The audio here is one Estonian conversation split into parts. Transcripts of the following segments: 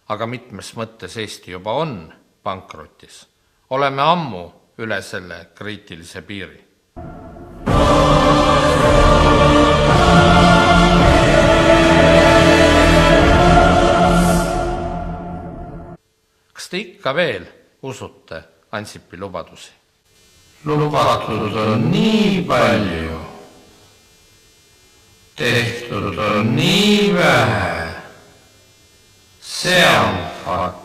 aga mitmes mõttes Eesti juba on pankrotis. Oleme ammu üle selle kriitilise piiri. Kas te ikka veel usute Ansipi lubadusi? Lubatud on nii palju, tehtud on nii vähe. See on fakt.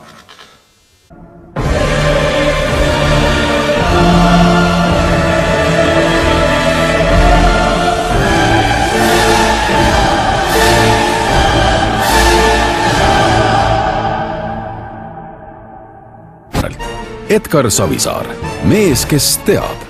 Edgar Savisaar, mees, kes teab.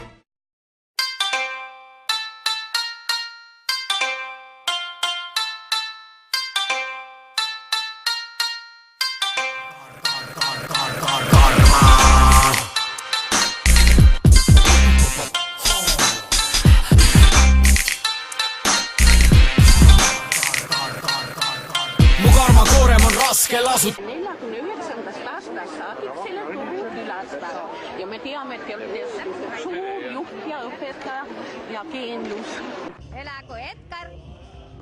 Mu karmakoorem on raske lasut. 49. aastast saadik selle turu külastada ja me teame, et te olete suur juht ja õpetaja ja geenius. Elagu Edgar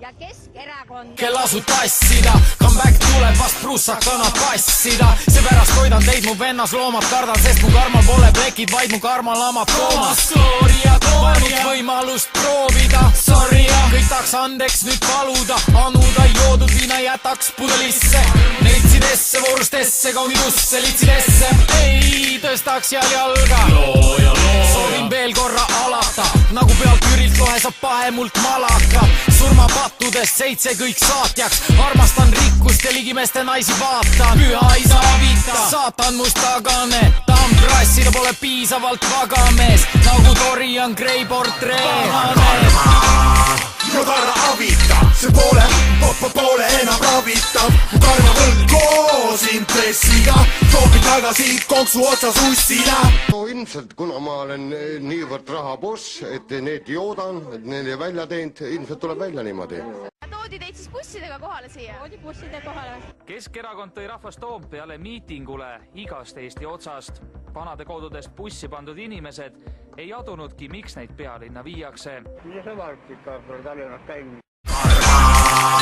ja Keskerakond. Lasu tassida, comeback tuleb vast prussakana passida. Seepärast hoidan teid mu vennas loomad kardan, sest mu karmal pole plekid, vaid mu karmal lamab koomas. Ainult võimalust proovida, sorry ja kõik tahaks andeks nüüd paluda. Anuda joodud viina jätaks pudelisse, neitsidesse, voorustesse, kaunidusse, litsidesse. Ei tõstaks jalga, soovin veel korra alata, nagu pealt ürilt lohe saab pahe mult malaka. Surmapattudest 7 kõik saatjaks, armastan rikkust ja ligimeeste naisi vaatan. Püha ei saa vita, saatan must tagane, tamprassida pole piisavalt vagamees, nagu Dorian Gray portree. Mu karma avita, see poole enam ravitab. Mu karma võlg koos intressiga toobi tagasi konksu otsas ussina. No ilmselt, kuna ma olen niivõrd rahaboss, et need joodan, et neile välja teend, ilmselt tuleb välja niimoodi. Toodi teid siis bussidega kohale siia? Toodi bussidega kohale. Keskerakond tõi rahvast Toompeale miitingule igast Eesti otsast. Vanade kodudest bussi pandud inimesed ei adunudki, miks neid pealinna viiakse.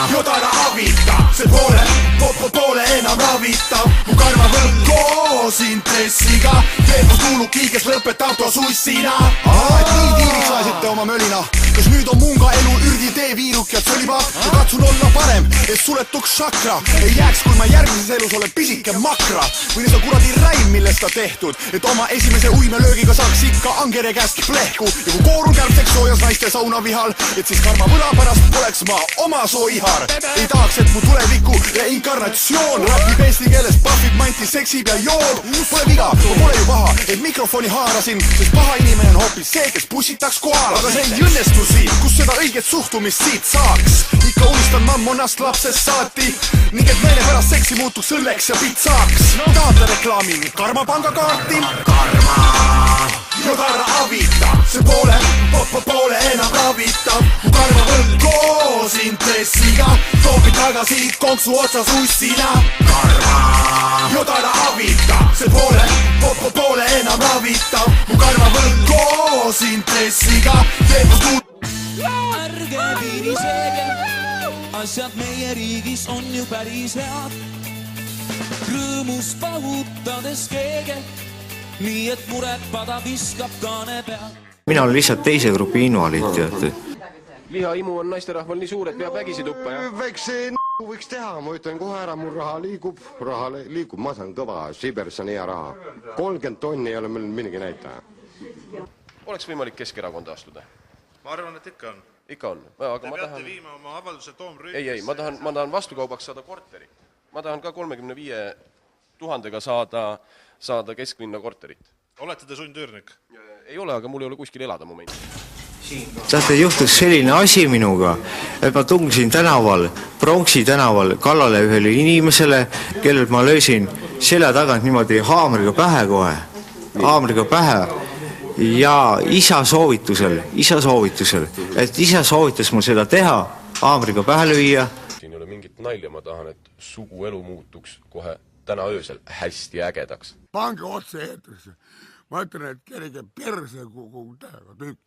Jodana avita, see poole enam ravitab. Mu karma võlg koos intressiga teeb mu kuuluki, kes lõpetab to sussina. Et nii tiiriks lasite oma mölina, kas nüüd on munga elu ürdi tee viiruk ja tsõliba. Ja katsun olla parem, et suletuks šakra ei jääks, kui ma järgmises elus olen pisike makra. Või see kuradi räim, millest ta tehtud, et oma esimese uimelöögiga saaks ikka angere kästki plehku. Ja kui koorun kärbseks soojas naiste saunavihal, et siis karma võla pärast poleks ma oma soihar. Ei tahaks, et mu tuleviku reinkarnatsioon räägib eesti keeles, pahvib, manti, seksib ja jood. Pole viga, pole ju paha, et mikrofoni haarasin, sest paha inimene on hoopis see, kes bussitaks kohal. Aga see ei õnnestu siit, kus seda õiget suhtumist siit saaks. Ikka unistan mammonast lapsest saati, ning et meile pärast seksi muutuks õlleks ja pitsaks. Tahate reklaamin karma pangakaarti? Jodana avita, see poole enam ravitab. Mu karma võlg koos intressiga toobi tagasi konksu otsas ussina. Jodana avita, see poole enam ravitab. Mu karma võlg koos intressiga teeb mu kuul. Ärge virisege, asjad meie riigis on ju päris head. Rõõmus pahutades keege, nii et muret pada viskab kaane peal. Mina olen lihtsalt teise grupi invaliid, teate. Lihaimu on naisterahval nii suur, et peab vägisi tuppa, jah? Väikse võiks teha, ma ütlen kohe ära, mul raha liigub, ma saan kõva, Siberis on hea raha. 30 tonni ei ole meil mingi näitaja. Oleks võimalik Keskerakonda astuda? Ma arvan, et ikka on. Ikka on. Aga te peate viima oma avalduse Toomrüümis. Ei, ma tahan vastukaubaks saada korteri. Ma tahan ka 35 000-ga saada kesklinna korterit. Olete te sundüürnik? Ei ole, aga mul ei ole kuskil elada moment. Teate, juhtus selline asi minuga, et ma tungisin tänaval, Pronksi tänaval kallale ühele inimesele, kellel ma löösin selja tagant niimoodi haamriga pähe kohe. Haamriga pähe. Ja isa soovitusel, et isa soovitas mul seda teha, haamriga pähe lüüa. Siin ei ole mingit nalja, ma tahan, et sugu elu muutuks kohe täna öösel hästi ägedaks. Pange otse eetrisse. Ma ütlen, et kerige perse kogu tähega tükk.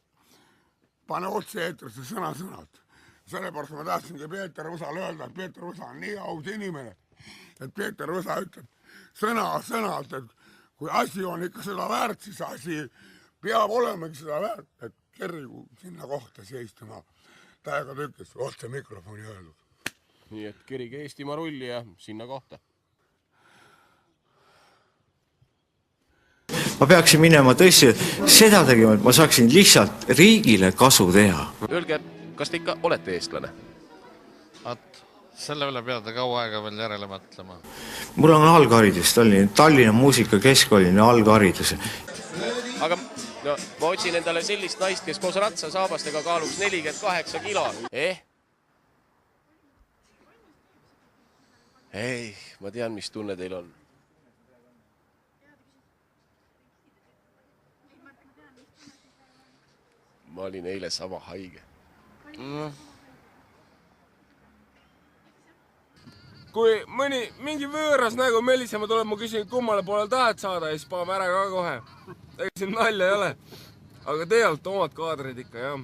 Pane otse eetrisse sõna-sõnalt. Sellepärast ma tahtsingi Peeter Võsale öelda, et Peeter Võsa on nii aus inimene, et Peeter Võsa ütleb sõna-sõnalt, et kui asi on ikka seda väärt, siis asi peab olemegi seda väärt, et kerrigu sinna kohta seistuma tähega tükkis, otse mikrofoni öeldud. Nii et kerige Eestimaa rulli ja sinna kohta. Ma peaksin minema tõesti seda tegema, et ma saaksin lihtsalt riigile kasu teha. Öelge, kas te ikka olete eestlane? Selle üle peada kaua aega veel järele mõtlema. Mul on algharidus, Tallinna Muusikakeskkoolini algharidus. Aga no, ma otsin endale sellist naist, kes koos ratsasaabastega kaaluks 48 kilo. Ei, ma tean, mis tunne teil on. Ma olin eile sama haige. Kui mingi võõras nägu melisema tuleb, ma küsin, kummale poole tahad saada ja siis paame ära ka kohe. Ega siin nalja ei ole. Aga tegelikult omad kaadrid ikka, jah.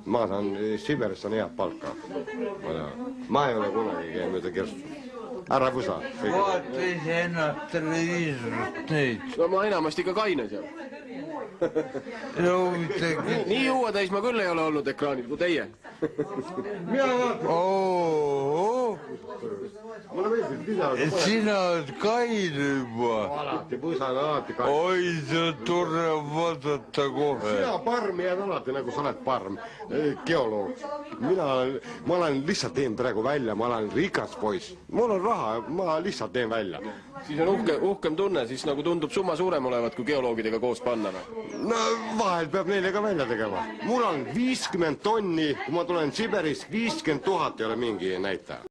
Ma saan Siberis on head palka. Ma ei ole kunagi käi mööda kerstu. Ära Võsa. Vaata ise ennast televiisorist neid. No ma enamasti ikka kaine seal. Nii juuatäis ma küll ei ole olnud ekraanil kui teie. Mina vaatan. Sina oled kaine juba. Alati, Võsa on alati kaine. Oi, see on tore vaadata kohe. Sina parm jääd alati nagu sa oled parm. Geoloog. Ma olen lihtsalt teen praegu välja, ma olen rikas poiss. Mul on raha, ma lihtsalt teen välja. Siis on uhkem tunne, siis nagu tundub summa suurem olevat, kui geoloogidega koos panna. No vahel peab neile ka välja tegema. Mul on 50 tonni, kui ma tulen Siberist, 50 000 ei ole mingi näitaja.